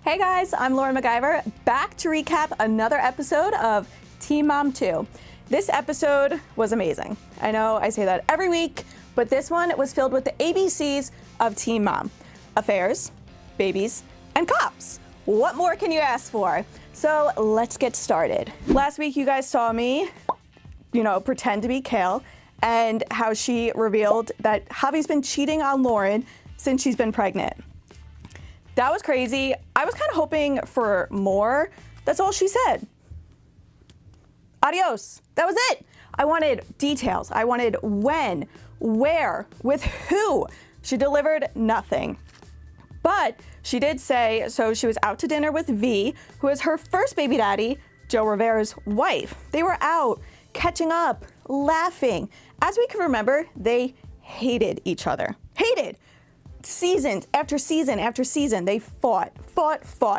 Hey guys, I'm Lauren MacGyver, back to recap another episode of Teen Mom 2. This episode was amazing. I know I say that every week, but this one was filled with the ABCs of Teen Mom. Affairs, babies, and cops. What more can you ask for? So let's get started. Last week you guys saw me, pretend to be Kale, and how she revealed that Javi's been cheating on Lauren since she's been pregnant. That was crazy. I was kind of hoping for more. That's all she said. Adios. That was it. I wanted details. I wanted when, where, with who. She delivered nothing. But she did say, so she was out to dinner with V, who is her first baby daddy, Joe Rivera's wife. They were out, catching up, laughing. As we can remember, they hated each other. Hated. Season after season after season, they fought.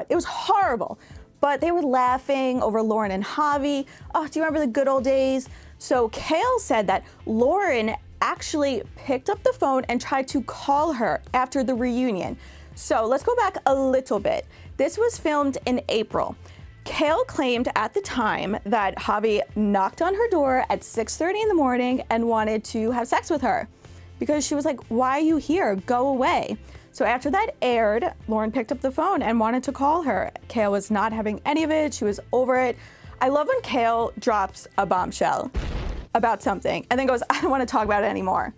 It was horrible. But they were laughing over Lauren and Javi. Oh, do you remember the good old days? So Kale said that Lauren actually picked up the phone and tried to call her after the reunion. So let's go back a little bit. This was filmed in April. Kale claimed at the time that Javi knocked on her door at 6:30 in the morning and wanted to have sex with her. Because she was like, why are you here? Go away. So after that aired, Lauren picked up the phone and wanted to call her. Kale was not having any of it. She was over it. I love when Kale drops a bombshell about something and then goes, I don't want to talk about it anymore.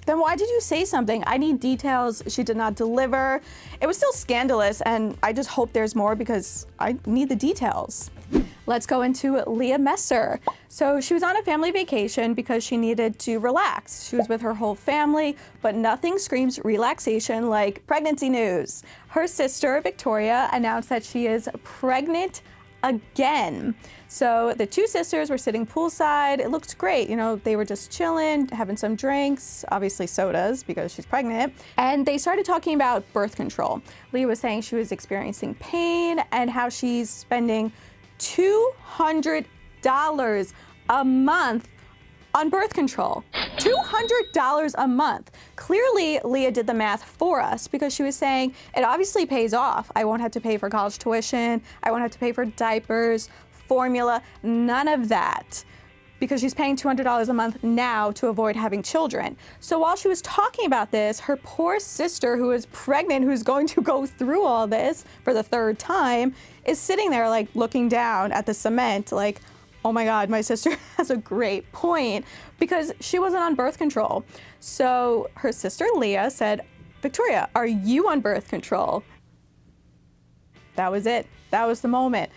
Then why did you say something? I need details. She did not deliver. It was still scandalous, and I just hope there's more because I need the details. Let's go into Leah Messer. So she was on a family vacation because she needed to relax. She was with her whole family, but nothing screams relaxation like pregnancy news. Her sister, Victoria, announced that she is pregnant again. So the two sisters were sitting poolside. It looked great. They were just chilling, having some drinks, obviously sodas because she's pregnant. And they started talking about birth control. Leah was saying she was experiencing pain and how she's spending $200 a month on birth control. $200 a month. Clearly, Leah did the math for us because she was saying it obviously pays off. I won't have to pay for college tuition. I won't have to pay for diapers, formula, none of that. Because she's paying $200 a month now to avoid having children. So while she was talking about this, her poor sister who is pregnant, who's going to go through all this for the third time, is sitting there like looking down at the cement like, oh my God, my sister has a great point because she wasn't on birth control. So her sister Leah said, Victoria, are you on birth control? That was it. That was the moment.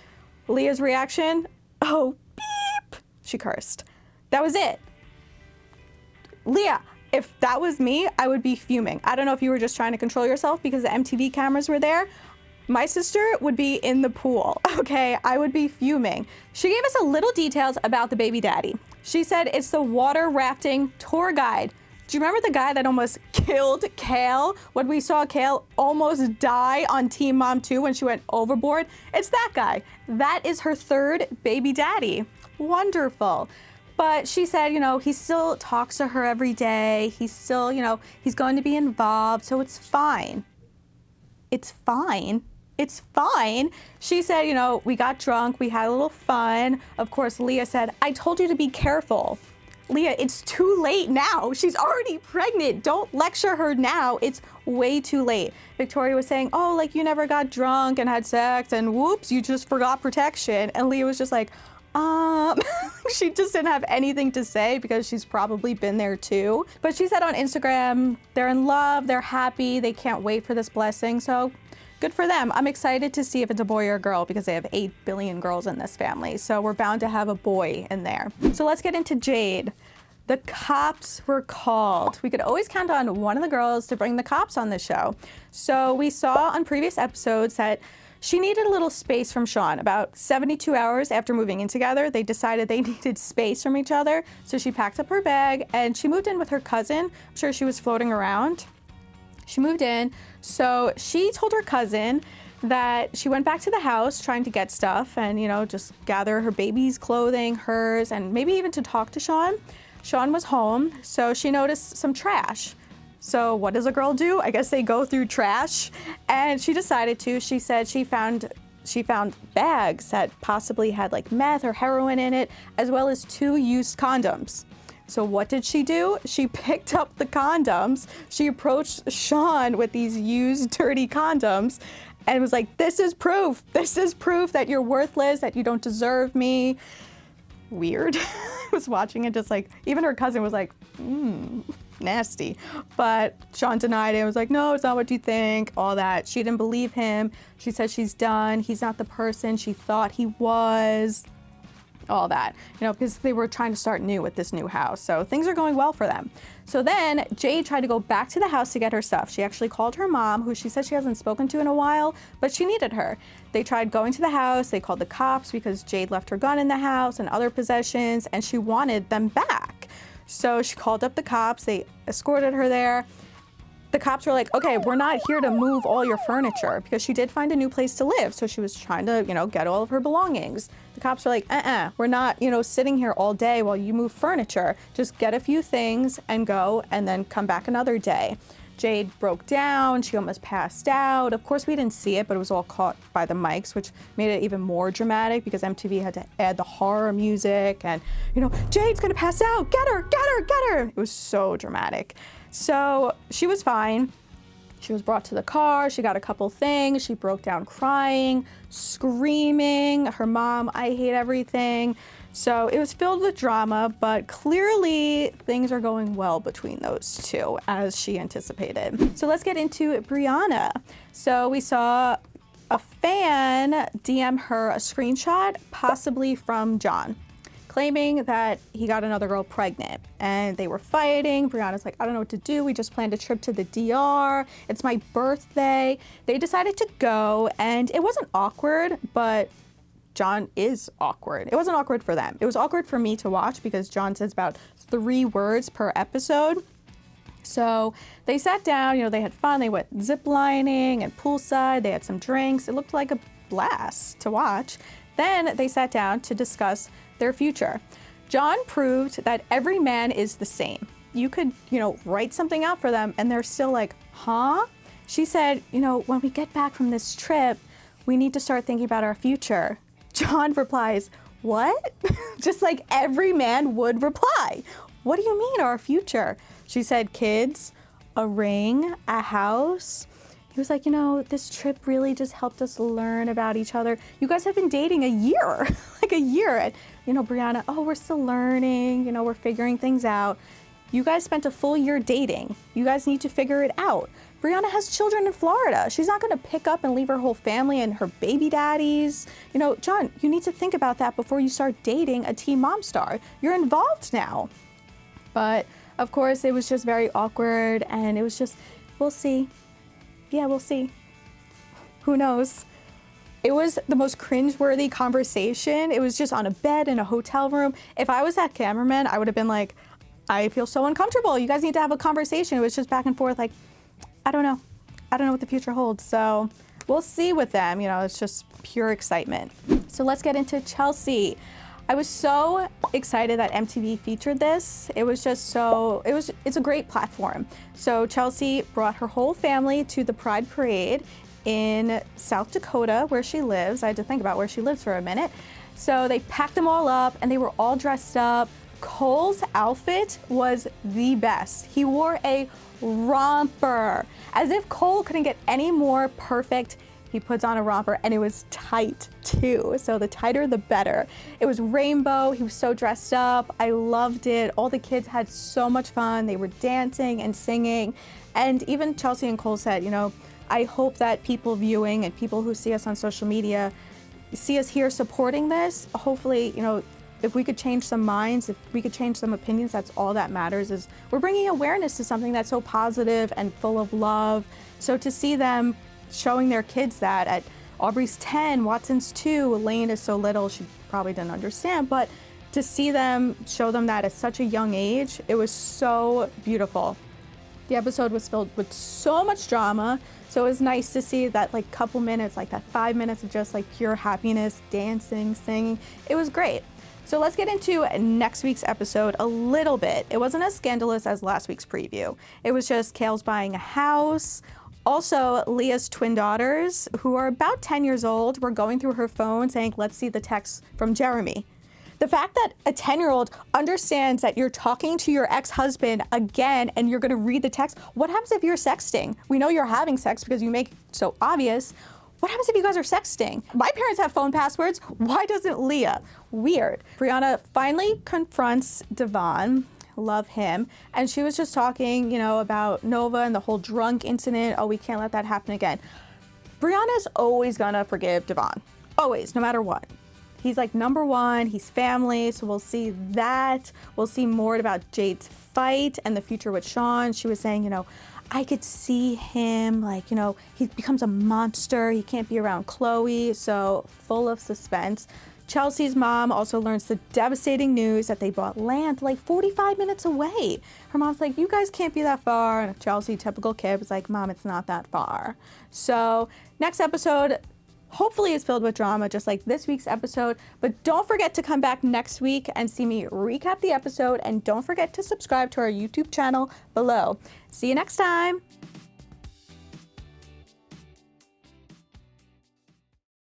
Leah's reaction, oh, beep, she cursed. That was it. Leah, if that was me, I would be fuming. I don't know if you were just trying to control yourself because the MTV cameras were there. My sister would be in the pool, okay? I would be fuming. She gave us a little details about the baby daddy. She said it's the water rafting tour guide. Do you remember the guy that almost killed Kale when we saw Kale almost die on Teen Mom 2 when she went overboard? It's that guy. That is her third baby daddy. Wonderful. But she said, he still talks to her every day. He's still, he's going to be involved, so it's fine. It's fine. It's fine. She said, we got drunk, we had a little fun. Of course, Leah said, I told you to be careful. Leah, it's too late now. She's already pregnant. Don't lecture her now. It's way too late. Victoria was saying, oh, you never got drunk and had sex and whoops, you just forgot protection. And Leah was just like, she just didn't have anything to say because she's probably been there too. But she said on Instagram, they're in love, they're happy, they can't wait for this blessing. So good for them. I'm excited to see if it's a boy or a girl because they have 8 billion girls in this family. So we're bound to have a boy in there. So let's get into Jayde. The cops were called. We could always count on one of the girls to bring the cops on the show. So we saw on previous episodes that she needed a little space from Sean. About 72 hours after moving in together, they decided they needed space from each other. So she packed up her bag and she moved in with her cousin. I'm sure she was floating around. She moved in. So she told her cousin that she went back to the house trying to get stuff and, just gather her baby's clothing, hers, and maybe even to talk to Sean. Sean was home, so she noticed some trash. So what does a girl do? I guess they go through trash. And she decided to. She said she found bags that possibly had like meth or heroin in it, as well as 2 used condoms. So what did she do? She picked up the condoms. She approached Sean with these used, dirty condoms and was like, this is proof. This is proof that you're worthless, that you don't deserve me. Weird. I was watching it just like, even her cousin was like, nasty. But Sean denied it. It was like, no, it's not what you think, all that. She didn't believe him. She said she's done. He's not the person she thought he was. All that, because they were trying to start new with this new house. So things are going well for them. So then Jayde tried to go back to the house to get her stuff. She actually called her mom, who she said she hasn't spoken to in a while, but she needed her. They tried going to the house. They called the cops because Jayde left her gun in the house and other possessions, and she wanted them back. So she called up the cops. They escorted her there. The cops were like, okay, we're not here to move all your furniture, because she did find a new place to live. So she was trying to, get all of her belongings. The cops were like, we're not, sitting here all day while you move furniture. Just get a few things and go, and then come back another day. Jayde broke down. She almost passed out. Of course, we didn't see it, but it was all caught by the mics, which made it even more dramatic because MTV had to add the horror music and, Jayde's gonna pass out. Get her, get her, get her. It was so dramatic. So she was fine. She was brought to the car. She got a couple things. She broke down crying, screaming. Her mom, I hate everything. So it was filled with drama, but clearly things are going well between those two, as she anticipated. So let's get into Brianna. So we saw a fan DM her a screenshot, possibly from John, claiming that he got another girl pregnant, and they were fighting. Brianna's like, I don't know what to do. We just planned a trip to the DR. It's my birthday. They decided to go, and it wasn't awkward, but John is awkward. It wasn't awkward for them. It was awkward for me to watch because John says about 3 words per episode. So they sat down, they had fun. They went zip lining and poolside. They had some drinks. It looked like a blast to watch. Then they sat down to discuss their future. John proved that every man is the same. You could, write something out for them and they're still like, huh? She said, when we get back from this trip, we need to start thinking about our future. John replies, what? Just like every man would reply. What do you mean our future? She said, kids, a ring, a house. He was like, this trip really just helped us learn about each other. You guys have been dating a year, like a year. And, Brianna, we're still learning, we're figuring things out. You guys spent a full year dating. You guys need to figure it out. Brianna has children in Florida. She's not going to pick up and leave her whole family and her baby daddies. John, you need to think about that before you start dating a teen mom star. You're involved now. But of course, it was just very awkward, and it was just, we'll see. Yeah, we'll see. Who knows? It was the most cringeworthy conversation. It was just on a bed in a hotel room. If I was that cameraman, I would have been like, I feel so uncomfortable. You guys need to have a conversation. It was just back and forth like, I don't know. I don't know what the future holds. So we'll see with them. It's just pure excitement. So let's get into Chelsea. I was so excited that MTV featured this. It was just it's a great platform. So Chelsea brought her whole family to the Pride Parade in South Dakota, where she lives. I had to think about where she lives for a minute. So they packed them all up and they were all dressed up. Cole's outfit was the best. He wore a romper. As if Cole couldn't get any more perfect. He puts on a romper and it was tight too. So the tighter, the better. It was rainbow. He was so dressed up. I loved it. All the kids had so much fun. They were dancing and singing. And even Chelsea and Cole said, I hope that people viewing and people who see us on social media see us here supporting this. Hopefully, if we could change some minds, if we could change some opinions, that's all that matters. Is we're bringing awareness to something that's so positive and full of love. So to see them showing their kids that at Aubrey's 10, Watson's 2, Elaine is so little, she probably didn't understand, but to see them show them that at such a young age, it was so beautiful. The episode was filled with so much drama, so it was nice to see that couple minutes, that 5 minutes of just pure happiness, dancing, singing. It was great. So let's get into next week's episode a little bit. It wasn't as scandalous as last week's preview. It was just Kale's buying a house. Also, Leah's twin daughters, who are about 10 years old, were going through her phone saying, let's see the text from Jeremy. The fact that a 10-year-old understands that you're talking to your ex-husband again and you're gonna read the text. What happens if you're sexting? We know you're having sex because you make it so obvious. What happens if you guys are sexting? My parents have phone passwords. Why doesn't Leah? Weird. Brianna finally confronts Devon. Love him. And she was just talking, about Nova and the whole drunk incident. Oh, we can't let that happen again. Brianna's always gonna forgive Devon. Always, no matter what. He's like number one, he's family, so we'll see that. We'll see more about Jayde's fight and the future with Sean. She was saying, I could see him, he becomes a monster. He can't be around Chloe, so full of suspense. Chelsea's mom also learns the devastating news that they bought land like 45 minutes away. Her mom's like, you guys can't be that far. And Chelsea, typical kid, was like, Mom, it's not that far. So next episode, hopefully is filled with drama, just like this week's episode. But don't forget to come back next week and see me recap the episode. And don't forget to subscribe to our YouTube channel below. See you next time.